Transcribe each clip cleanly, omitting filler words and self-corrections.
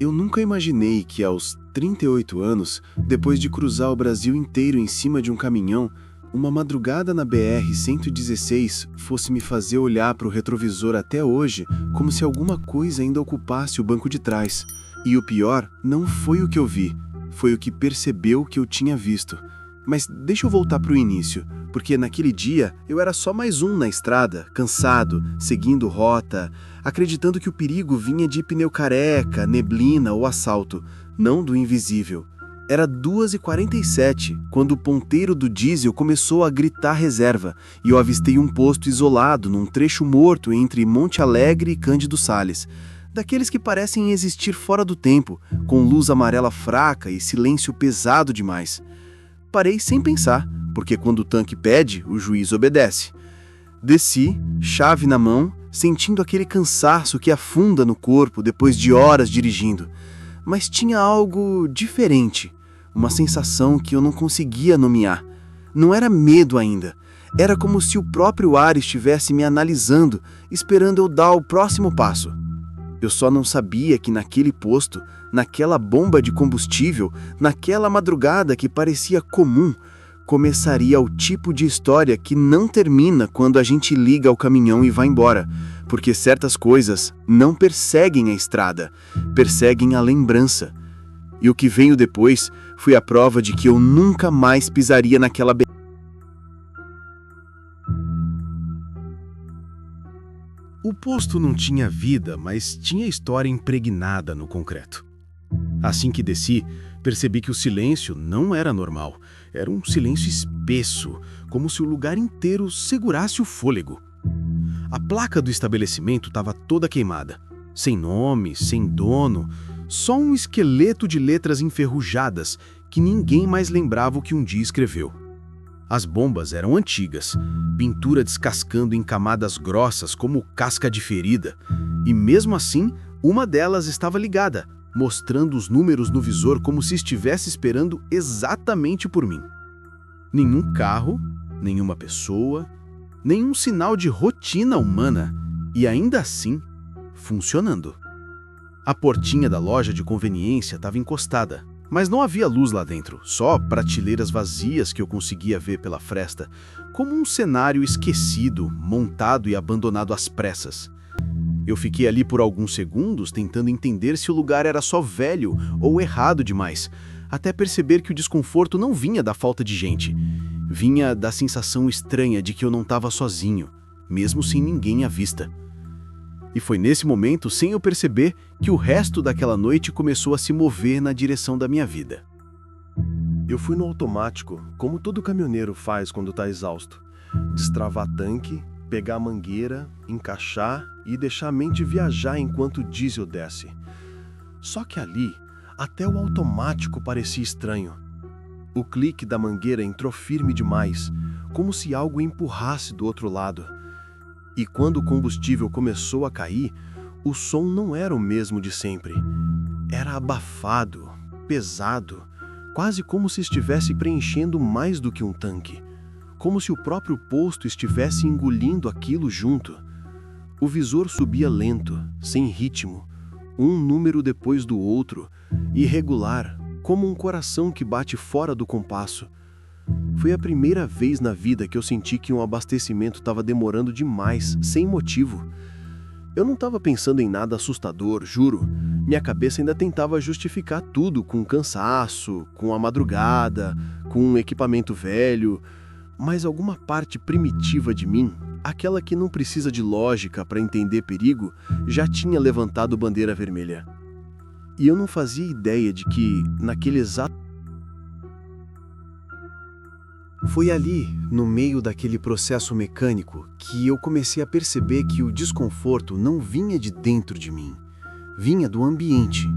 Eu nunca imaginei que aos 38 anos, depois de cruzar o Brasil inteiro em cima de um caminhão, uma madrugada na BR-116 fosse me fazer olhar para o retrovisor até hoje como se alguma coisa ainda ocupasse o banco de trás. E o pior não foi o que eu vi, foi o que percebeu que eu tinha visto. Mas deixa eu voltar para o início, porque naquele dia eu era só mais um na estrada, cansado, seguindo rota, acreditando que o perigo vinha de pneu careca, neblina ou assalto, não do invisível. Era 2h47, quando o ponteiro do diesel começou a gritar reserva, e eu avistei um posto isolado num trecho morto entre Monte Alegre e Cândido Sales. Daqueles que parecem existir fora do tempo, com luz amarela fraca e silêncio pesado demais. Parei sem pensar, porque quando o tanque pede, o juiz obedece. Desci, chave na mão, sentindo aquele cansaço que afunda no corpo depois de horas dirigindo. Mas tinha algo diferente, uma sensação que eu não conseguia nomear. Não era medo ainda, era como se o próprio ar estivesse me analisando, esperando eu dar o próximo passo. Eu só não sabia que naquele posto, naquela bomba de combustível, naquela madrugada que parecia comum, começaria o tipo de história que não termina quando a gente liga o caminhão e vai embora, porque certas coisas não perseguem a estrada, perseguem a lembrança. E o que veio depois foi a prova de que eu nunca mais pisaria naquela O posto não tinha vida, mas tinha história impregnada no concreto. Assim que desci, percebi que o silêncio não era normal. Era um silêncio espesso, como se o lugar inteiro segurasse o fôlego. A placa do estabelecimento estava toda queimada, sem nome, sem dono, só um esqueleto de letras enferrujadas que ninguém mais lembrava o que um dia escreveu. As bombas eram antigas, pintura descascando em camadas grossas como casca de ferida, e mesmo assim, uma delas estava ligada, mostrando os números no visor como se estivesse esperando exatamente por mim. Nenhum carro, nenhuma pessoa, nenhum sinal de rotina humana, e ainda assim, funcionando. A portinha da loja de conveniência estava encostada, mas não havia luz lá dentro, só prateleiras vazias que eu conseguia ver pela fresta, como um cenário esquecido, montado e abandonado às pressas. Eu fiquei ali por alguns segundos tentando entender se o lugar era só velho ou errado demais, até perceber que o desconforto não vinha da falta de gente, vinha da sensação estranha de que eu não estava sozinho, mesmo sem ninguém à vista. E foi nesse momento, sem eu perceber, que o resto daquela noite começou a se mover na direção da minha vida. Eu fui no automático, como todo caminhoneiro faz quando está exausto. Destravar tanque, pegar a mangueira, encaixar e deixar a mente viajar enquanto o diesel desce. Só que ali, até o automático parecia estranho. O clique da mangueira entrou firme demais, como se algo empurrasse do outro lado. E quando o combustível começou a cair, o som não era o mesmo de sempre. Era abafado, pesado, quase como se estivesse preenchendo mais do que um tanque. Como se o próprio posto estivesse engolindo aquilo junto. O visor subia lento, sem ritmo, um número depois do outro, irregular, como um coração que bate fora do compasso. Foi a primeira vez na vida que eu senti que um abastecimento estava demorando demais, sem motivo. Eu não estava pensando em nada assustador, juro. Minha cabeça ainda tentava justificar tudo com cansaço, com a madrugada, com um equipamento velho. Mas alguma parte primitiva de mim, aquela que não precisa de lógica para entender perigo, já tinha levantado bandeira vermelha. E eu não fazia ideia de que, naquele exato... Foi ali, no meio daquele processo mecânico, que eu comecei a perceber que o desconforto não vinha de dentro de mim, vinha do ambiente,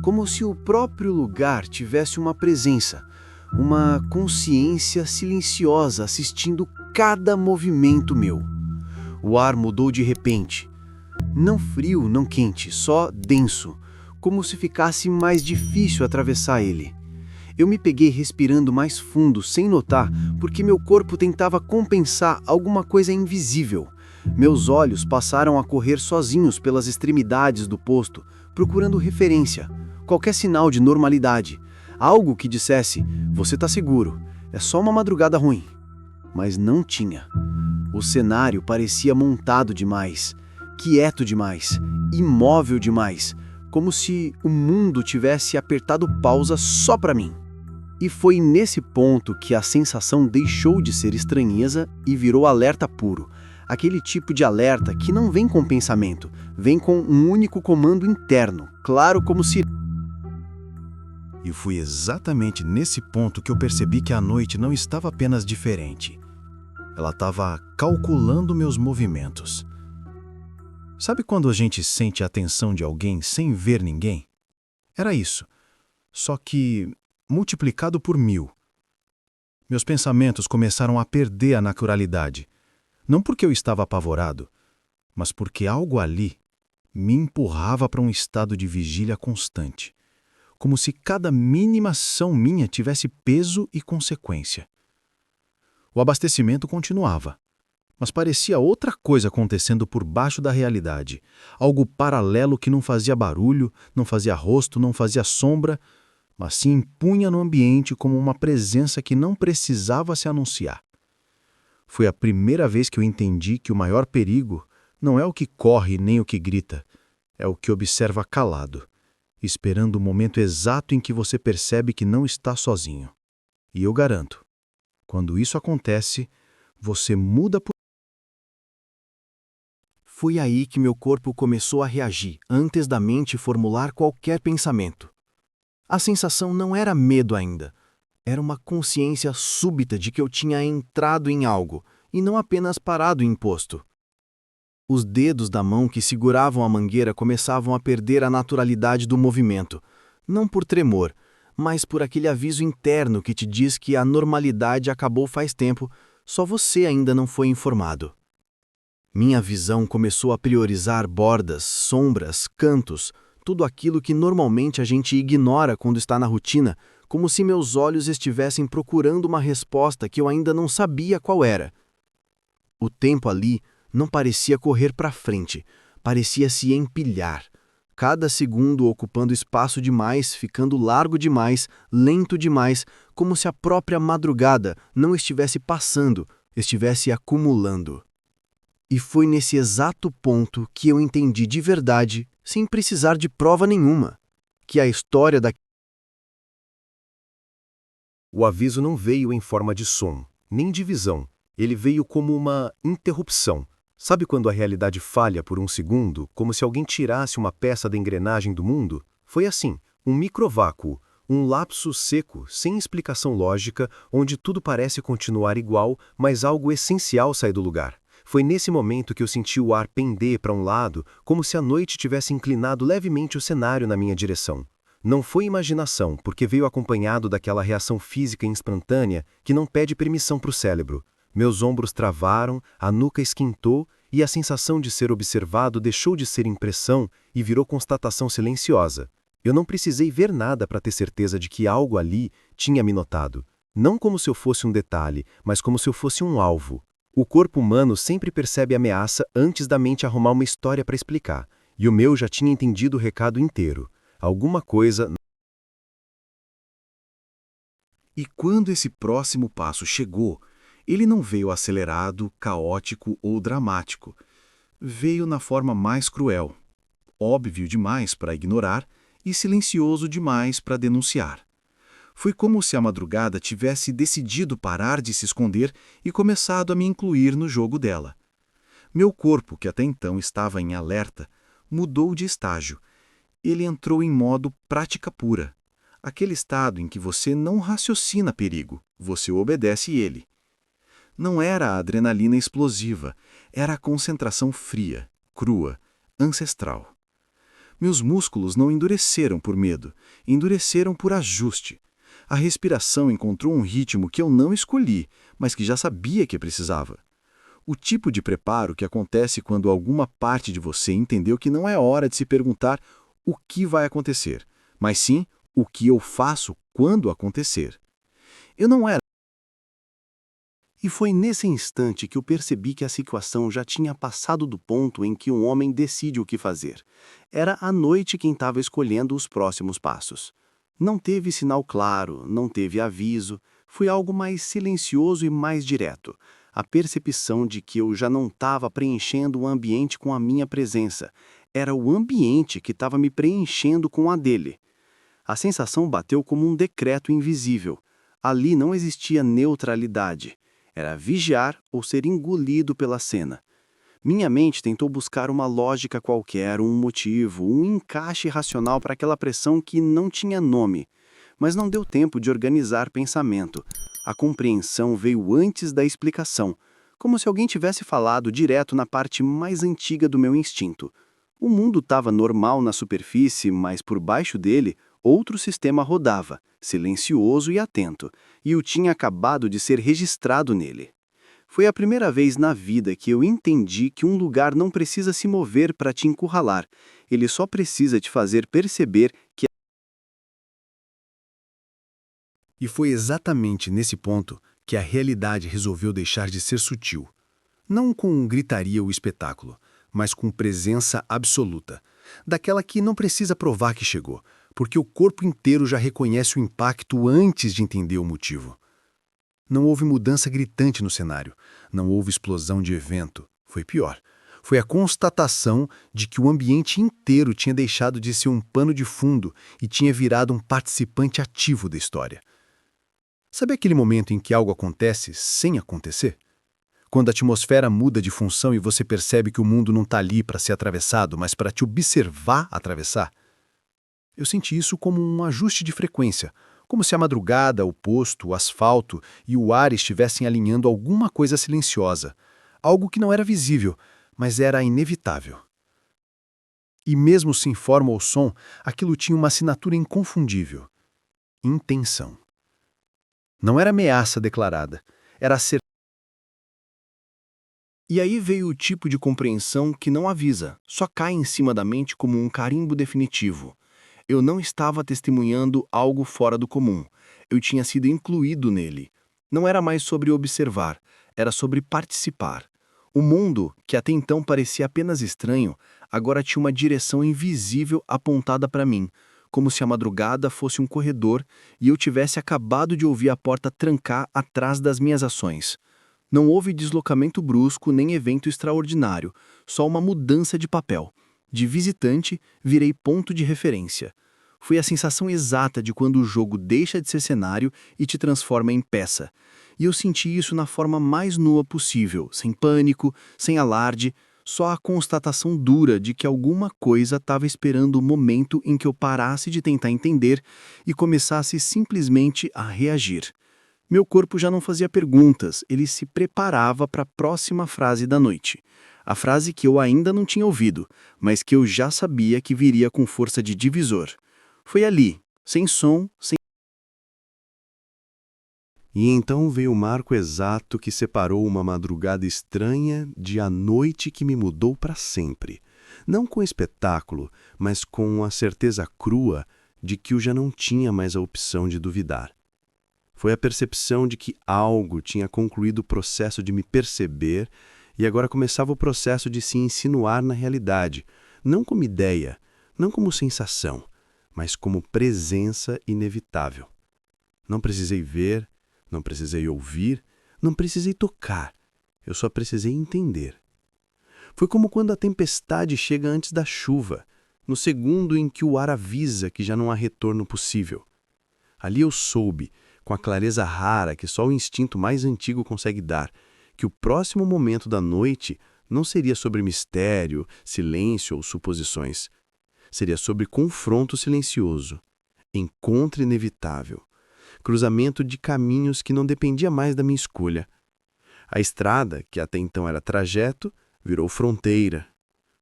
como se o próprio lugar tivesse uma presença, uma consciência silenciosa assistindo cada movimento meu. O ar mudou de repente, não frio, não quente, só denso, como se ficasse mais difícil atravessar ele. Eu me peguei respirando mais fundo, sem notar, porque meu corpo tentava compensar alguma coisa invisível. Meus olhos passaram a correr sozinhos pelas extremidades do posto, procurando referência. qualquer sinal de normalidade. Algo que dissesse, você tá seguro, é só uma madrugada ruim. Mas não tinha. O cenário parecia montado demais, quieto demais, imóvel demais, como se o mundo tivesse apertado pausa só para mim. E foi nesse ponto que a sensação deixou de ser estranheza e virou alerta puro. Aquele tipo de alerta que não vem com pensamento, vem com um único comando interno, claro como se... E foi exatamente nesse ponto que eu percebi que a noite não estava apenas diferente. Ela estava calculando meus movimentos. Sabe quando a gente sente a atenção de alguém sem ver ninguém? Era isso, só que multiplicado por 1000. Meus pensamentos começaram a perder a naturalidade. Não porque eu estava apavorado, mas porque algo ali me empurrava para um estado de vigília constante, como se cada mínima ação minha tivesse peso e consequência. O abastecimento continuava, mas parecia outra coisa acontecendo por baixo da realidade, algo paralelo que não fazia barulho, não fazia rosto, não fazia sombra, mas se impunha no ambiente como uma presença que não precisava se anunciar. Foi a primeira vez que eu entendi que o maior perigo não é o que corre nem o que grita, é o que observa calado, esperando o momento exato em que você percebe que não está sozinho. E eu garanto, quando isso acontece, você muda por... Foi aí que meu corpo começou a reagir, antes da mente formular qualquer pensamento. A sensação não era medo ainda. Era uma consciência súbita de que eu tinha entrado em algo, e não apenas parado em posto. Os dedos da mão que seguravam a mangueira começavam a perder a naturalidade do movimento, não por tremor, mas por aquele aviso interno que te diz que a normalidade acabou faz tempo, só você ainda não foi informado. Minha visão começou a priorizar bordas, sombras, cantos, tudo aquilo que normalmente a gente ignora quando está na rotina, como se meus olhos estivessem procurando uma resposta que eu ainda não sabia qual era. O tempo ali não parecia correr para frente, parecia se empilhar, cada segundo ocupando espaço demais, ficando largo demais, lento demais, como se a própria madrugada não estivesse passando, estivesse acumulando. E foi nesse exato ponto que eu entendi de verdade, sem precisar de prova nenhuma, que a história da... O aviso não veio em forma de som, nem de visão. Ele veio como uma interrupção. Sabe quando a realidade falha por um segundo, como se alguém tirasse uma peça da engrenagem do mundo? Foi assim, um microvácuo, um lapso seco, sem explicação lógica, onde tudo parece continuar igual, mas algo essencial sai do lugar. Foi nesse momento que eu senti o ar pender para um lado, como se a noite tivesse inclinado levemente o cenário na minha direção. Não foi imaginação, porque veio acompanhado daquela reação física instantânea que não pede permissão para o cérebro. Meus ombros travaram, a nuca esquentou e a sensação de ser observado deixou de ser impressão e virou constatação silenciosa. Eu não precisei ver nada para ter certeza de que algo ali tinha me notado. Não como se eu fosse um detalhe, mas como se eu fosse um alvo. O corpo humano sempre percebe ameaça antes da mente arrumar uma história para explicar, e o meu já tinha entendido o recado inteiro. Alguma coisa... E quando esse próximo passo chegou, ele não veio acelerado, caótico ou dramático. Veio na forma mais cruel, óbvio demais para ignorar e silencioso demais para denunciar. Foi como se a madrugada tivesse decidido parar de se esconder e começado a me incluir no jogo dela. Meu corpo, que até então estava em alerta, mudou de estágio. Ele entrou em modo prática pura. Aquele estado em que você não raciocina perigo, você obedece ele. Não era a adrenalina explosiva, era a concentração fria, crua, ancestral. Meus músculos não endureceram por medo, endureceram por ajuste. A respiração encontrou um ritmo que eu não escolhi, mas que já sabia que precisava. O tipo de preparo que acontece quando alguma parte de você entendeu que não é hora de se perguntar o que vai acontecer, mas sim o que eu faço quando acontecer. Eu não era. E foi nesse instante que eu percebi que a situação já tinha passado do ponto em que um homem decide o que fazer. Era a noite quem estava escolhendo os próximos passos. Não teve sinal claro, não teve aviso, foi algo mais silencioso e mais direto. A percepção de que eu já não estava preenchendo o ambiente com a minha presença. Era o ambiente que estava me preenchendo com a dele. A sensação bateu como um decreto invisível. Ali não existia neutralidade. Era vigiar ou ser engolido pela cena. Minha mente tentou buscar uma lógica qualquer, um motivo, um encaixe racional para aquela pressão que não tinha nome. Mas não deu tempo de organizar pensamento. A compreensão veio antes da explicação, como se alguém tivesse falado direto na parte mais antiga do meu instinto. O mundo estava normal na superfície, mas por baixo dele, outro sistema rodava, silencioso e atento, e eu tinha acabado de ser registrado nele. Foi a primeira vez na vida que eu entendi que um lugar não precisa se mover para te encurralar, ele só precisa te fazer perceber que... E foi exatamente nesse ponto que a realidade resolveu deixar de ser sutil. Não com gritaria ou espetáculo, mas com presença absoluta. Daquela que não precisa provar que chegou, porque o corpo inteiro já reconhece o impacto antes de entender o motivo. Não houve mudança gritante no cenário, não houve explosão de evento. Foi pior. Foi a constatação de que o ambiente inteiro tinha deixado de ser um pano de fundo e tinha virado um participante ativo da história. Sabe aquele momento em que algo acontece sem acontecer? Quando a atmosfera muda de função e você percebe que o mundo não está ali para ser atravessado, mas para te observar atravessar? Eu senti isso como um ajuste de frequência, como se a madrugada, o posto, o asfalto e o ar estivessem alinhando alguma coisa silenciosa, algo que não era visível, mas era inevitável. E mesmo sem forma ou som, aquilo tinha uma assinatura inconfundível: intenção. Não era ameaça declarada, era a certeza. E aí veio o tipo de compreensão que não avisa, só cai em cima da mente como um carimbo definitivo. Eu não estava testemunhando algo fora do comum. Eu tinha sido incluído nele. Não era mais sobre observar, era sobre participar. O mundo, que até então parecia apenas estranho, agora tinha uma direção invisível apontada para mim, como se a madrugada fosse um corredor e eu tivesse acabado de ouvir a porta trancar atrás das minhas ações. Não houve deslocamento brusco nem evento extraordinário, só uma mudança de papel. De visitante, virei ponto de referência. Foi a sensação exata de quando o jogo deixa de ser cenário e te transforma em peça. E eu senti isso na forma mais nua possível, sem pânico, sem alarde, só a constatação dura de que alguma coisa estava esperando o momento em que eu parasse de tentar entender e começasse simplesmente a reagir. Meu corpo já não fazia perguntas, ele se preparava para a próxima frase da noite. A frase que eu ainda não tinha ouvido, mas que eu já sabia que viria com força de divisor. Foi ali, sem som, sem... E então veio o marco exato que separou uma madrugada estranha de a noite que me mudou para sempre. Não com espetáculo, mas com a certeza crua de que eu já não tinha mais a opção de duvidar. Foi a percepção de que algo tinha concluído o processo de me perceber e agora começava o processo de se insinuar na realidade, não como ideia, não como sensação, mas como presença inevitável. Não precisei ver, não precisei ouvir, não precisei tocar, eu só precisei entender. Foi como quando a tempestade chega antes da chuva, no segundo em que o ar avisa que já não há retorno possível. Ali eu soube, com a clareza rara que só o instinto mais antigo consegue dar, que o próximo momento da noite não seria sobre mistério, silêncio ou suposições. Seria sobre confronto silencioso, encontro inevitável, cruzamento de caminhos que não dependia mais da minha escolha. A estrada, que até então era trajeto, virou fronteira.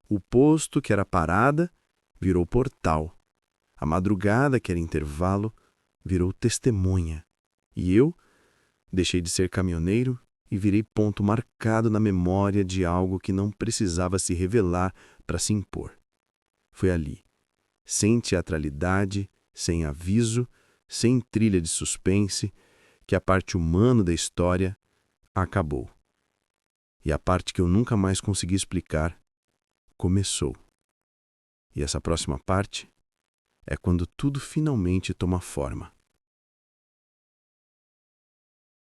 O posto, que era parada, virou portal. A madrugada, que era intervalo, virou testemunha. E eu deixei de ser caminhoneiro e virei ponto marcado na memória de algo que não precisava se revelar para se impor. Foi ali, sem teatralidade, sem aviso, sem trilha de suspense, que a parte humana da história acabou. E a parte que eu nunca mais consegui explicar começou. E essa próxima parte é quando tudo finalmente toma forma.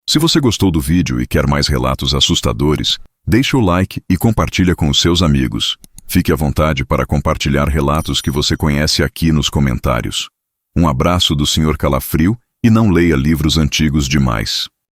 Se você gostou do vídeo e quer mais relatos assustadores, deixe o like e compartilha com os seus amigos. Fique à vontade para compartilhar relatos que você conhece aqui nos comentários. Um abraço do Sr. Calafrio e não leia livros antigos demais.